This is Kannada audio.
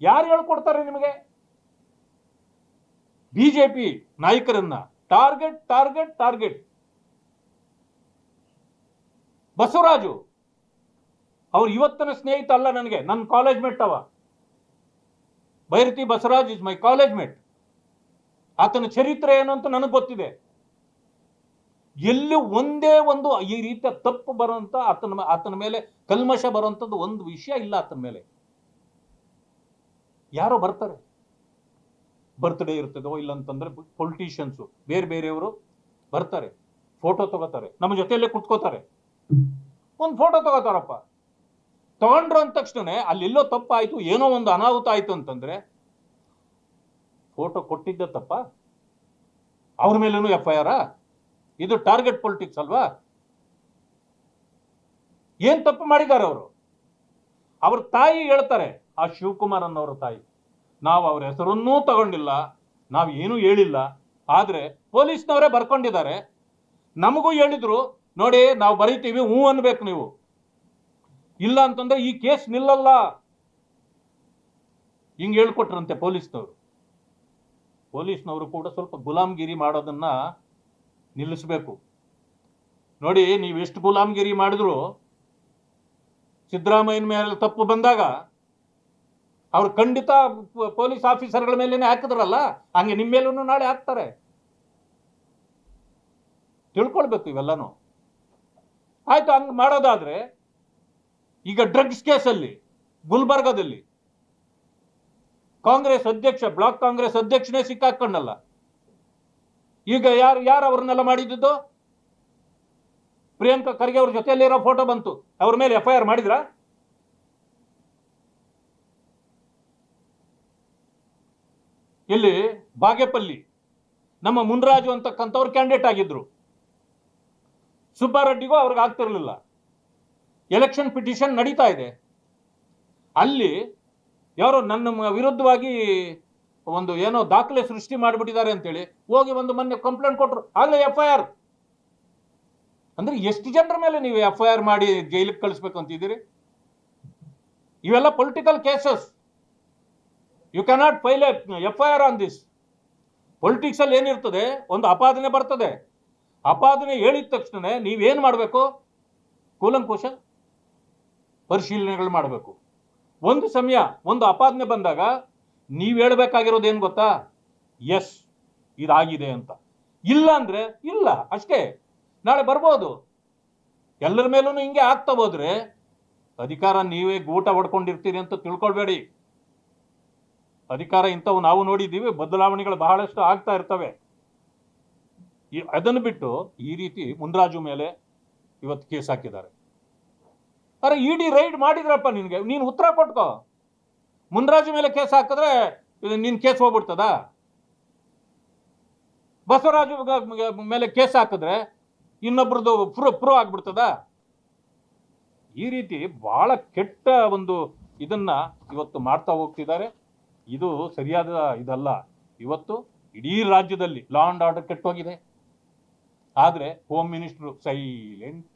ಯಾರು ಹೇಳ್ಕೊಡ್ತಾರೆ ನಿಮಗೆ? ಬಿಜೆಪಿ ನಾಯಕರನ್ನ ಟಾರ್ಗೆಟ್ ಟಾರ್ಗೆಟ್ ಟಾರ್ಗೆಟ್. ಬಸವರಾಜು ಅವ್ರು ಇವತ್ತಿನ ಸ್ನೇಹಿತ ಅಲ್ಲ ನನಗೆ, ನನ್ನ ಕಾಲೇಜ್ ಮೇಟ್ ಅವ. Byrathi Basavaraj is my college mate. ಆತನ ಚರಿತ್ರೆ ಏನು ಅಂತ ನನಗೆ ಗೊತ್ತಿದೆ. ಎಲ್ಲಿ ಒಂದೇ ಒಂದು ಈ ರೀತಿಯ ತಪ್ಪು ಬರುವಂತ ಆತನ ಮೇಲೆ ಕಲ್ಮಶ ಬರುವಂತದ್ದು ಒಂದು ವಿಷಯ ಇಲ್ಲ ಆತನ ಮೇಲೆ. ಯಾರೋ ಬರ್ತಾರೆ, ಬರ್ತ್ಡೇ ಇರ್ತದೋ ಇಲ್ಲ ಅಂತಂದ್ರೆ ಪೊಲಿಟಿಷಿಯನ್ಸು ಬೇರೆ ಬೇರೆಯವರು ಬರ್ತಾರೆ, ಫೋಟೋ ತಗೋತಾರೆ, ನಮ್ಮ ಜೊತೆಯಲ್ಲೇ ಕುತ್ಕೋತಾರೆ, ಒಂದು ಫೋಟೋ ತಗೋತಾರಪ್ಪ. ತಗೊಂಡ್ರು ಅಂದ ತಕ್ಷಣ ಅಲ್ಲೆಲ್ಲೋ ತಪ್ಪಾಯ್ತು, ಏನೋ ಒಂದು ಅನಾಹುತ ಆಯ್ತು ಅಂತಂದ್ರೆ ಫೋಟೋ ಕೊಟ್ಟಿದ್ದ ತಪ್ಪ, ಅವ್ರ ಮೇಲೂ FIR. ಇದು ಟಾರ್ಗೆಟ್ ಪೊಲಿಟಿಕ್ಸ್ ಅಲ್ವಾ? ಏನ್ ತಪ್ಪು ಮಾಡಿದ್ದಾರೆ ಅವರು? ಅವ್ರ ತಾಯಿ ಹೇಳ್ತಾರೆ, ಆ ಶಿವಕುಮಾರ್ ಅನ್ನೋರ ತಾಯಿ, ನಾವು ಅವ್ರ ಹೆಸರನ್ನೂ ತಗೊಂಡಿಲ್ಲ, ನಾವು ಏನೂ ಹೇಳಿಲ್ಲ, ಆದ್ರೆ ಪೊಲೀಸ್ನವರೇ ಬರ್ಕೊಂಡಿದ್ದಾರೆ, ನಮಗೂ ಹೇಳಿದ್ರು ನೋಡಿ ನಾವು ಬರೀತೀವಿ, ಹೂ ಅನ್ಬೇಕು ನೀವು, ಇಲ್ಲ ಅಂತಂದ್ರೆ ಈ ಕೇಸ್ ನಿಲ್ಲಲ್ಲ, ಹಿಂಗ್ ಹೇಳ್ಕೊಟ್ರಂತೆ ಪೊಲೀಸ್ನವರು. ಪೊಲೀಸ್ನವರು ಕೂಡ ಸ್ವಲ್ಪ ಗುಲಾಮ್ಗಿರಿ ಮಾಡೋದನ್ನ ನಿಲ್ಲಿಸಬೇಕು. ನೋಡಿ, ನೀವು ಎಷ್ಟು ಗುಲಾಮ್ಗಿರಿ ಮಾಡಿದ್ರು ಸಿದ್ದರಾಮಯ್ಯನ ಮೇಲೆ ತಪ್ಪು ಬಂದಾಗ ಅವ್ರು ಖಂಡಿತ ಪೊಲೀಸ್ ಆಫೀಸರ್ಗಳ ಮೇಲೇನೆ ಹಾಕಿದ್ರಲ್ಲ, ಹಂಗೆ ನಿಮ್ಮ ಮೇಲೂ ನಾಳೆ ಹಾಕ್ತಾರೆ. ತಿಳ್ಕೊಳ್ಬೇಕು ಇವೆಲ್ಲನೂ. ಆಯ್ತು, ಹಂಗೆ ಮಾಡೋದಾದ್ರೆ ಈಗ ಡ್ರಗ್ಸ್ ಕೇಸಲ್ಲಿ ಗುಲ್ಬರ್ಗದಲ್ಲಿ ಕಾಂಗ್ರೆಸ್ ಅಧ್ಯಕ್ಷ, ಬ್ಲಾಕ್ ಕಾಂಗ್ರೆಸ್ ಅಧ್ಯಕ್ಷನೇ ಸಿಕ್ಕಾಕೊಂಡಲ್ಲ. ಈಗ ಯಾರು ಅವ್ರನ್ನೆಲ್ಲ ಮಾಡಿದ್ದು? ಪ್ರಿಯಾಂಕಾ ಖರ್ಗೆ ಅವ್ರ ಜೊತೆಯಲ್ಲಿರೋ ಫೋಟೋ ಬಂತು, ಅವ್ರ ಮೇಲೆ FIR ಮಾಡಿದ್ರ? ಇಲ್ಲಿ ಬಾಗೇಪಲ್ಲಿ ನಮ್ಮ ಮುನ್ರಾಜು ಅಂತಕ್ಕಂಥವ್ರು ಕ್ಯಾಂಡಿಡೇಟ್ ಆಗಿದ್ರು, ಸುಬ್ಬಾರೆಡ್ಡಿಗೂ ಅವ್ರಿಗೆ ಆಗ್ತಿರ್ಲಿಲ್ಲ. ಎಲೆಕ್ಷನ್ ಪಿಟಿಷನ್ ನಡೀತಾ ಇದೆ, ಅಲ್ಲಿ ಯಾರೋ ನನ್ನ ವಿರುದ್ಧವಾಗಿ ಒಂದು ಏನೋ ದಾಖಲೆ ಸೃಷ್ಟಿ ಮಾಡಿಬಿಟ್ಟಿದ್ದಾರೆ ಅಂತೇಳಿ ಹೋಗಿ ಒಂದು ಮೊನ್ನೆ ಕಂಪ್ಲೇಂಟ್ ಕೊಟ್ಟರು, ಆಗಲೇ FIR. ಅಂದ್ರೆ ಎಷ್ಟು ಜನರ ಮೇಲೆ ನೀವು FIR ಮಾಡಿ ಜೈಲಿಗೆ ಕಳಿಸ್ಬೇಕು ಅಂತಿದ್ದೀರಿ? ಇವೆಲ್ಲ political cases. You cannot file FIR on this. Politics ಅಲ್ಲಿ ಏನಿರ್ತದೆ, ಒಂದು ಆಪಾದನೆ ಬರ್ತದೆ, ಆಪಾದನೆ ಹೇಳಿದ ತಕ್ಷಣ ನೀವೇನ್ ಮಾಡಬೇಕು? ಕೂಲಂಕುಷ ಪರಿಶೀಲನೆಗಳು ಮಾಡಬೇಕು. ಒಂದು ಸಮಯ ಒಂದು ಆಪಾದನೆ ಬಂದಾಗ ನೀವು ಹೇಳ್ಬೇಕಾಗಿರೋದು ಏನು ಗೊತ್ತಾ? ಎಸ್, ಇದಾಗಿದೆ ಅಂತ. ಇಲ್ಲ ಅಂದ್ರೆ ಇಲ್ಲ ಅಷ್ಟೇ. ನಾಳೆ ಬರ್ಬೋದು, ಎಲ್ಲರ ಮೇಲೂ ಹಿಂಗೆ ಆಗ್ತಾ ಹೋದ್ರೆ ಅಧಿಕಾರ ನೀವೇ ಗೂಟ ಹೊಡ್ಕೊಂಡಿರ್ತೀರಿ ಅಂತ ತಿಳ್ಕೊಳ್ಬೇಡಿ. ಅಧಿಕಾರ ಇಂಥವು ನಾವು ನೋಡಿದ್ದೀವಿ, ಬದಲಾವಣೆಗಳು ಬಹಳಷ್ಟು ಆಗ್ತಾ ಇರ್ತವೆ. ಅದನ್ನು ಬಿಟ್ಟು ಈ ರೀತಿ ಮುನ್ರಾಜು ಮೇಲೆ ಇವತ್ತು ಕೇಸ್ ಹಾಕಿದ್ದಾರೆ. ಅರೆ, ED ರೈಡ್ ಮಾಡಿದ್ರಪ್ಪ, ನೀನು ಉತ್ತರ ಕೊಟ್ಕೋ. ಮುನ್ರಾಜು ಮೇಲೆ ಕೇಸ್ ಹಾಕಿದ್ರೆ ನಿನ್ ಕೇಸ್ ಹೋಗ್ಬಿಡ್ತದ? ಬಸವರಾಜು ಮೇಲೆ ಕೇಸ್ ಹಾಕಿದ್ರೆ ಇನ್ನೊಬ್ರದ್ದು ಪ್ರೂವ್ ಆಗ್ಬಿಡ್ತದ? ಈ ರೀತಿ ಬಹಳ ಕೆಟ್ಟ ಒಂದು ಇದನ್ನ ಇವತ್ತು ಮಾಡ್ತಾ ಹೋಗ್ತಿದ್ದಾರೆ. ಇದು ಸರಿಯಾದ ಇದಲ್ಲ. ಇವತ್ತು ಇಡೀ ರಾಜ್ಯದಲ್ಲಿ ಲಾ ಅಂಡ್ ಆರ್ಡರ್ ಕೆಟ್ಟೋಗಿದೆ. ಆದ್ರೆ ಹೋಮ್ ಮಿನಿಸ್ಟರ್ ಸೈಲೆಂಟ್.